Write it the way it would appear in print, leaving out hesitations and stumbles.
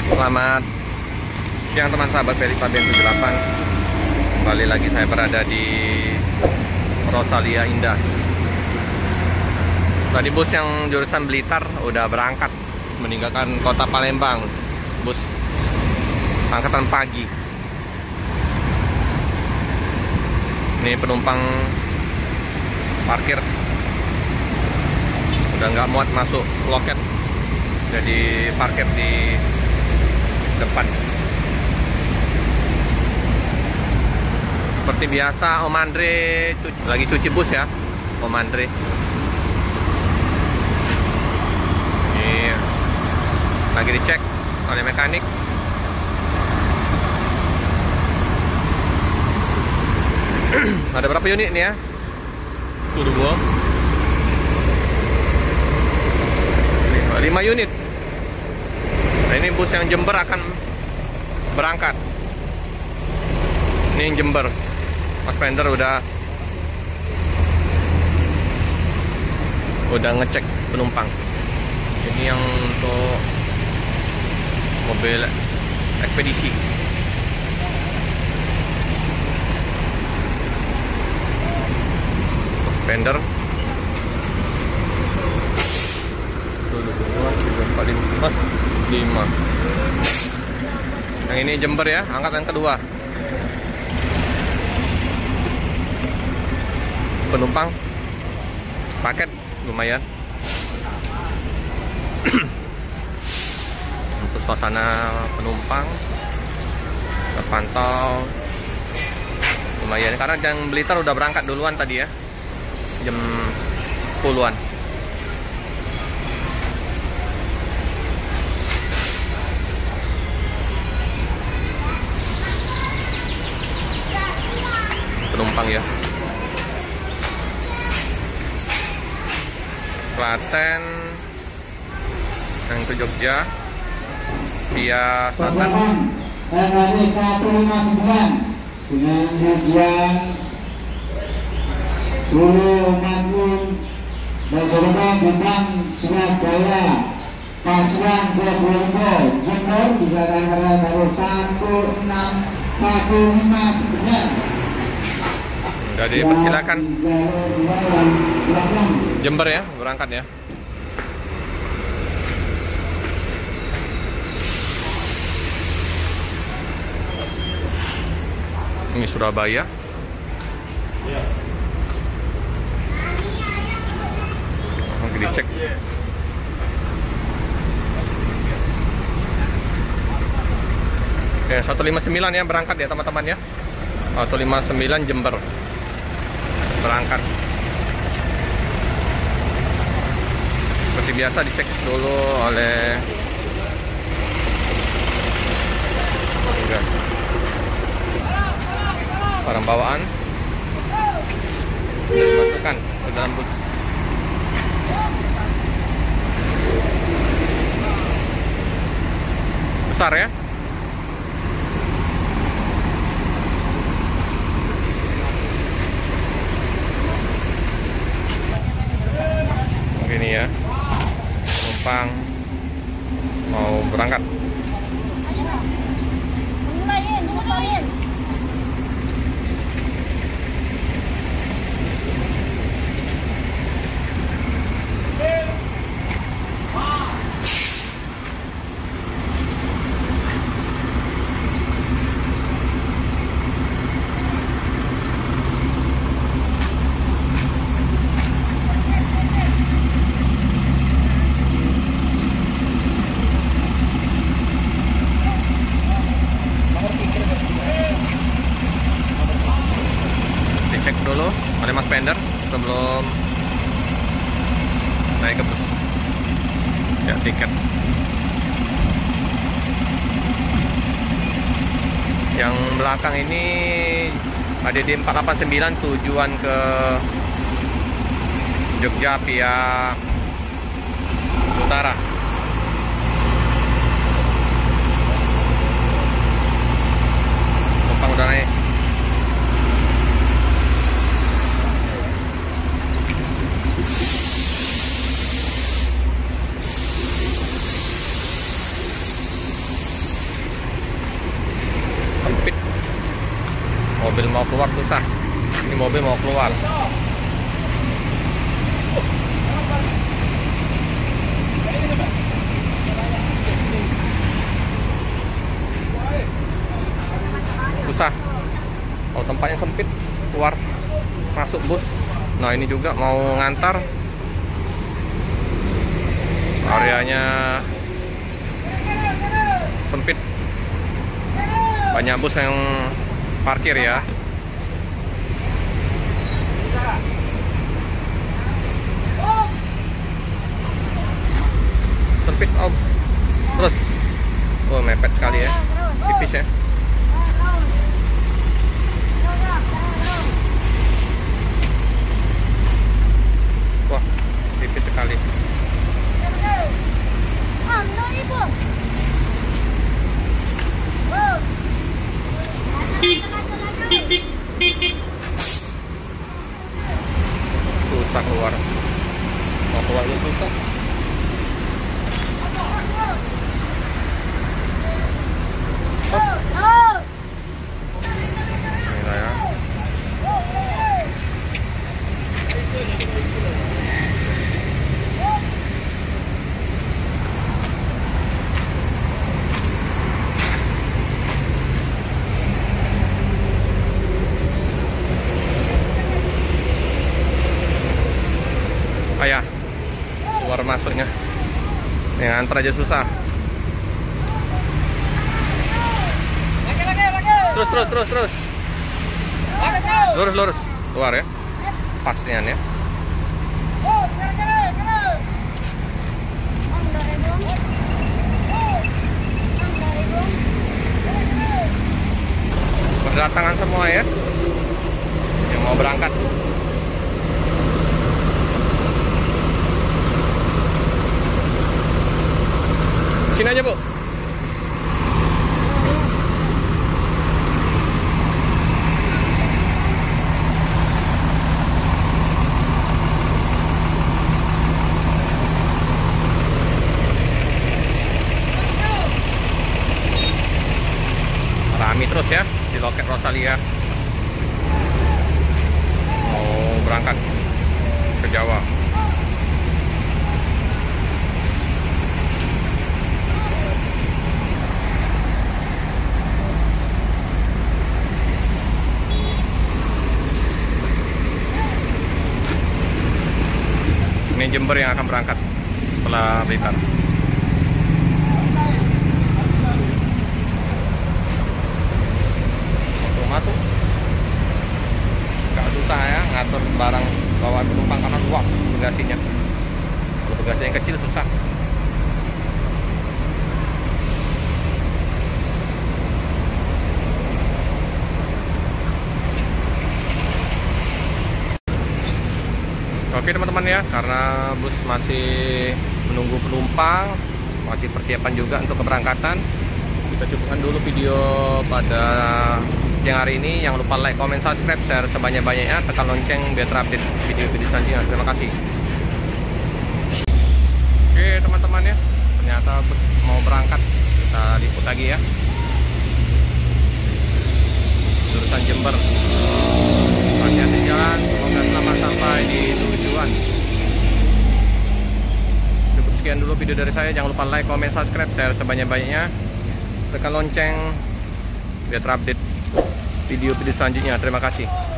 Selamat siang teman sahabat Ferry Fabian 78. Kembali lagi saya berada di Rosalia Indah. Tadi bus yang jurusan Blitar udah berangkat meninggalkan kota Palembang. Bus angkatan pagi. Ini penumpang parkir udah nggak muat masuk loket, jadi parkir di depan. Seperti biasa Om Andre lagi cuci bus ya, Om Andre. Ini lagi dicek oleh mekanik. Ada berapa unit nih ya? Tuh gua 5 unit. Nah, ini bus yang Jember akan berangkat. Ini yang Jember. Mas Pender udah ngecek penumpang. Ini yang untuk mobil ekspedisi. Mas Pender 5. Yang ini Jember ya, angkatan kedua. Penumpang paket lumayan. Untuk suasana penumpang terpantau lumayan, karena yang Blitar udah berangkat duluan tadi ya, jam 10-an. Penumpang ya, Klaten yang ke Jogja via selatan. RW 159 dengan tujuan Hulu Madiun Mojokerto Bintang Surabaya Pasuruan Probolinggo Jember bisa antara 16159. Udah dipersilakan Jember ya, berangkat ya. Ini Surabaya. Oke, dicek. Oke, 159 ya berangkat ya teman-teman ya. 159 Jember berangkat. Seperti biasa dicek dulu oleh petugas. Barang bawaan sudah dimasukkan ke dalam bus. Besar ya. Ini ya, penumpang mau berangkat. Dicek dulu oleh Mas Pender sebelum naik ke bus. Ya, tiket. Yang belakang ini ADD 489 tujuan ke Jogja via utara. Penumpang udah naik. Mobil mau keluar susah. Ini mobil mau keluar. Susah. Oh, tempatnya sempit, keluar masuk bus. Nah, ini juga mau ngantar. Areanya sempit. Banyak bus yang parkir ya. Sempit, oh. Terus. Oh, mepet sekali ya. Tipis ya. Wah, tipis sekali. Susah keluar. Mau keluar itu susah. Ini ya. Ayah, keluar masuknya. Yang antar aja susah. Terus. Lurus. Keluar ya. Pasnya ya. Berdatangan semua ya. Yang mau berangkat. Sini aja, Bu. Rame terus ya di loket Rosalia. Mau berangkat ke Jawa. Ini Jember yang akan berangkat setelah Blitar. Masuk. Gak susah ya ngatur barang bawa penumpang karena luas bagasinya. Kalau bagasi yang kecil susah. Oke teman-teman ya, karena bus masih menunggu penumpang, masih persiapan juga untuk keberangkatan, kita cukupkan dulu video pada siang hari ini. Jangan lupa like, comment, subscribe, share sebanyak-banyaknya, tekan lonceng biar terupdate video-video selanjutnya. Terima kasih. Oke teman-teman ya, ternyata bus mau berangkat, kita liput lagi ya. Jurusan Jember. Hati-hati jalan, semoga selamat sampai di tujuan. Cukup sekian dulu video dari saya. Jangan lupa like, comment, subscribe, share sebanyak-banyaknya, tekan lonceng biar terupdate video-video selanjutnya. Terima kasih.